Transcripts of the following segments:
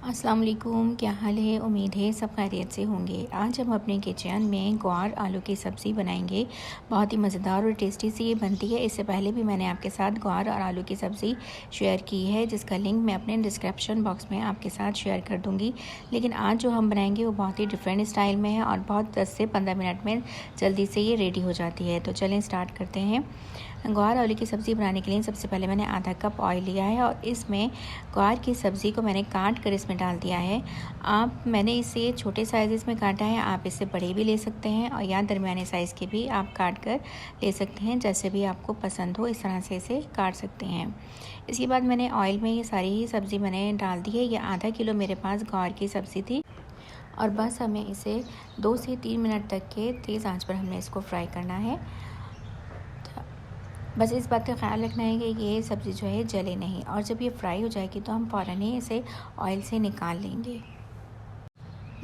अस्सलाम वालेकुम, क्या हाल है। उम्मीद है सब खैरियत से होंगे। आज हम अपने किचन में ग्वार आलू की सब्ज़ी बनाएंगे। बहुत ही मज़ेदार और टेस्टी सी ये बनती है। इससे पहले भी मैंने आपके साथ ग्वार और आलू की सब्ज़ी शेयर की है, जिसका लिंक मैं अपने डिस्क्रिप्शन बॉक्स में आपके साथ शेयर कर दूँगी। लेकिन आज जो हम बनाएंगे वो बहुत ही डिफरेंट स्टाइल में है और बहुत 10 से 15 मिनट में जल्दी से ये रेडी हो जाती है। तो चलें स्टार्ट करते हैं। ग्वार आलू की सब्ज़ी बनाने के लिए सबसे पहले मैंने आधा कप ऑयल लिया है और इसमें ग्वार की सब्ज़ी को मैंने काट कर इसमें डाल दिया है। मैंने इसे छोटे साइज़ में काटा है, आप इससे बड़े भी ले सकते हैं और या दरमियाने साइज़ के भी आप काट कर ले सकते हैं। जैसे भी आपको पसंद हो इस तरह से इसे काट सकते हैं। इसके बाद मैंने ऑयल में ये सारी ही सब्ज़ी मैंने डाल दी है। ये आधा किलो मेरे पास ग्वार की सब्ज़ी थी और बस हमें इसे 2 से 3 मिनट तक के तेज़ आंच पर हमें इसको फ्राई करना है। बस इस बात का ख्याल रखना है कि ये सब्ज़ी जो है जले नहीं, और जब ये फ्राई हो जाएगी तो हम फ़ौरन ही इसे ऑयल से निकाल लेंगे।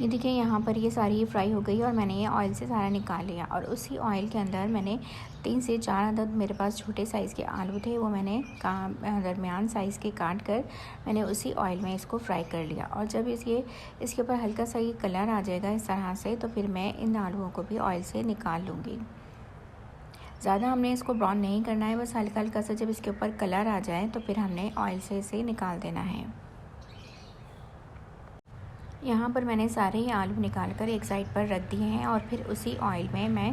ये देखिए यहाँ पर ये सारी फ्राई हो गई और मैंने ये ऑयल से सारा निकाल लिया। और उसी ऑयल के अंदर मैंने 3 से 4 अदद मेरे पास छोटे साइज़ के आलू थे, वो मैंने दरमियान साइज़ के काट कर मैंने उसी ऑयल में इसको फ्राई कर लिया। और जब इसके ऊपर हल्का सा ये कलर आ जाएगा इस तरह से, तो फिर मैं इन आलूओं को भी ऑयल से निकाल लूँगी। ज़्यादा हमने इसको ब्राउन नहीं करना है, बस हल्का हल्का सा जब इसके ऊपर कलर आ जाए तो फिर हमने ऑयल से इसे निकाल देना है। यहाँ पर मैंने सारे ही आलू निकाल कर एक साइड पर रख दिए हैं और फिर उसी ऑयल में मैं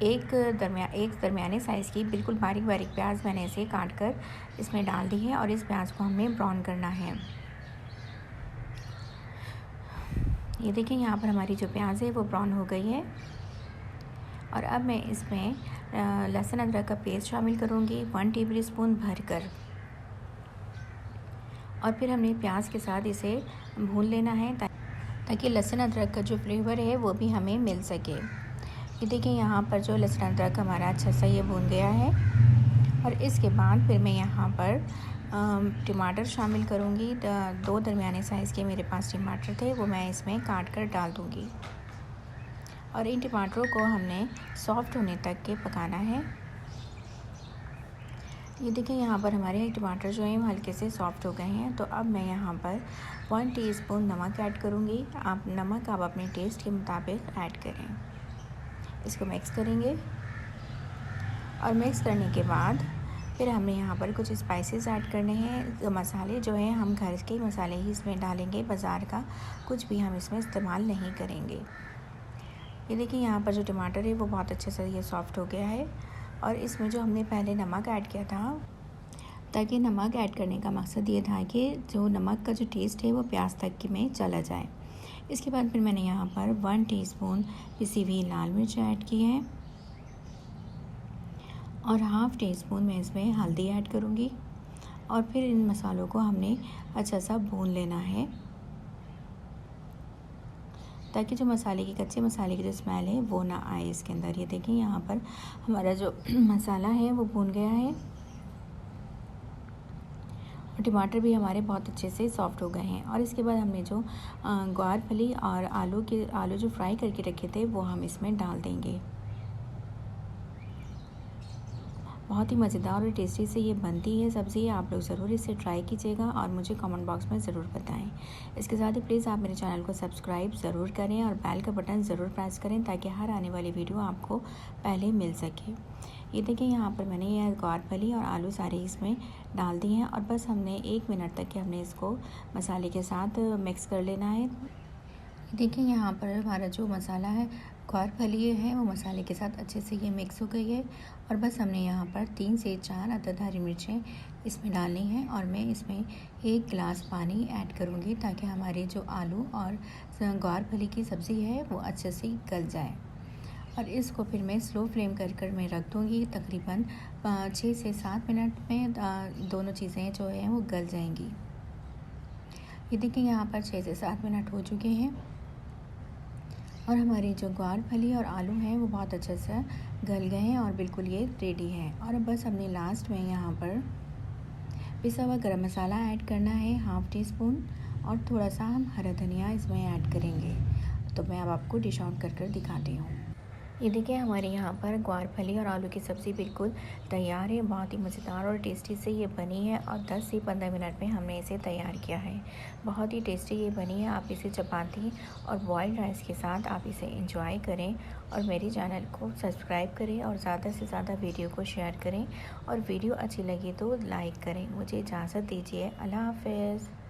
एक दरमियाने साइज़ की बिल्कुल बारीक बारीक प्याज मैंने इसे काट कर इसमें डाल दी है और इस प्याज को हमें ब्राउन करना है। ये देखिए यहाँ पर हमारी जो प्याज है वो ब्राउन हो गई है। और अब मैं इसमें लहसुन अदरक का पेस्ट शामिल करूँगी 1 टेबलस्पून भरकर, और फिर हमने प्याज के साथ इसे भून लेना है ताकि लहसुन अदरक का जो फ्लेवर है वो भी हमें मिल सके। ये देखिए यहाँ पर जो लहसुन अदरक हमारा अच्छा सा ये भून गया है। और इसके बाद फिर मैं यहाँ पर टमाटर शामिल करूँगी। 2 दरमियाने साइज़ के मेरे पास टमाटर थे, वो मैं इसमें काट कर डाल दूँगी और इन टमाटरों को हमने सॉफ्ट होने तक के पकाना है। ये देखिए यहाँ पर हमारे टमाटर जो हैं हल्के से सॉफ्ट हो गए हैं। तो अब मैं यहाँ पर 1 टीस्पून नमक ऐड करूँगी। नमक आप अपने टेस्ट के मुताबिक ऐड करें। इसको मिक्स करेंगे और मिक्स करने के बाद फिर हमने यहाँ पर कुछ स्पाइसेस ऐड करने हैं। मसाले जो हैं हम घर के मसाले ही इसमें डालेंगे, बाज़ार का कुछ भी हम इसमें इस्तेमाल नहीं करेंगे। ये देखिए यहाँ पर जो टमाटर है वो बहुत अच्छे से ये सॉफ्ट हो गया है और इसमें जो हमने पहले नमक ऐड किया था, ताकि नमक ऐड करने का मकसद ये था कि जो नमक का जो टेस्ट है वो प्याज तक की में चला जाए। इसके बाद फिर मैंने यहाँ पर 1 टीस्पून पिसी हुई लाल मिर्च ऐड की है और हाफ़ टीस्पून मैं इसमें हल्दी ऐड करूँगी। और फिर इन मसालों को हमने अच्छा सा भून लेना है ताकि जो कच्चे मसाले की जो स्मेल है वो ना आए इसके अंदर। ये देखिए यहाँ पर हमारा जो मसाला है वो भून गया है और टमाटर भी हमारे बहुत अच्छे से सॉफ्ट हो गए हैं। और इसके बाद हमने जो ग्वार फली और आलू जो फ्राई करके रखे थे वो हम इसमें डाल देंगे। बहुत ही मज़ेदार और टेस्टी से ये बनती है सब्ज़ी। आप लोग ज़रूर इसे ट्राई कीजिएगा और मुझे कमेंट बॉक्स में ज़रूर बताएं। इसके साथ ही प्लीज़ आप मेरे चैनल को सब्सक्राइब ज़रूर करें और बेल का बटन ज़रूर प्रेस करें ताकि हर आने वाली वीडियो आपको पहले मिल सके। ये देखिए यहाँ पर मैंने यह ग्वार फली और आलू सारे इसमें डाल दिए हैं और बस हमने 1 मिनट तक के हमने इसको मसाले के साथ मिक्स कर लेना है। देखिए यहाँ पर हमारा जो मसाला है ग्वार फली है वो मसाले के साथ अच्छे से ये मिक्स हो गई है और बस हमने यहाँ पर 3 से 4 अदद हरी मिर्चें इसमें डालनी हैं और मैं इसमें 1 गिलास पानी ऐड करूँगी ताकि हमारे जो आलू और ग्वार फली की सब्ज़ी है वो अच्छे से गल जाए। और इसको फिर मैं स्लो फ्लेम कर मैं रख दूँगी। तकरीबन 6 से 7 मिनट में दोनों चीज़ें जो हैं वो गल जाएंगी। ये देखिए यहाँ पर 6 से 7 मिनट हो चुके हैं और हमारी जो ग्वार फली और आलू हैं वो बहुत अच्छे से गल गए हैं और बिल्कुल ये रेडी है। और अब बस हमने लास्ट में यहाँ पर पिसा हुआ गरम मसाला ऐड करना है 1/2 टीस्पून और थोड़ा सा हम हरा धनिया इसमें ऐड करेंगे। तो मैं अब आपको डिश आउट कर दिखाती हूँ। ये देखिए हमारे यहाँ पर ग्वारफली और आलू की सब्ज़ी बिल्कुल तैयार है। बहुत ही मज़ेदार और टेस्टी से ये बनी है और 10 से 15 मिनट में हमने इसे तैयार किया है। बहुत ही टेस्टी ये बनी है। आप इसे चपाती और बॉइल्ड राइस के साथ आप इसे एंजॉय करें और मेरे चैनल को सब्सक्राइब करें और ज़्यादा से ज़्यादा वीडियो को शेयर करें और वीडियो अच्छी लगी तो लाइक करें। मुझे इजाज़त दीजिए। अल्लाह हाफ़िज़।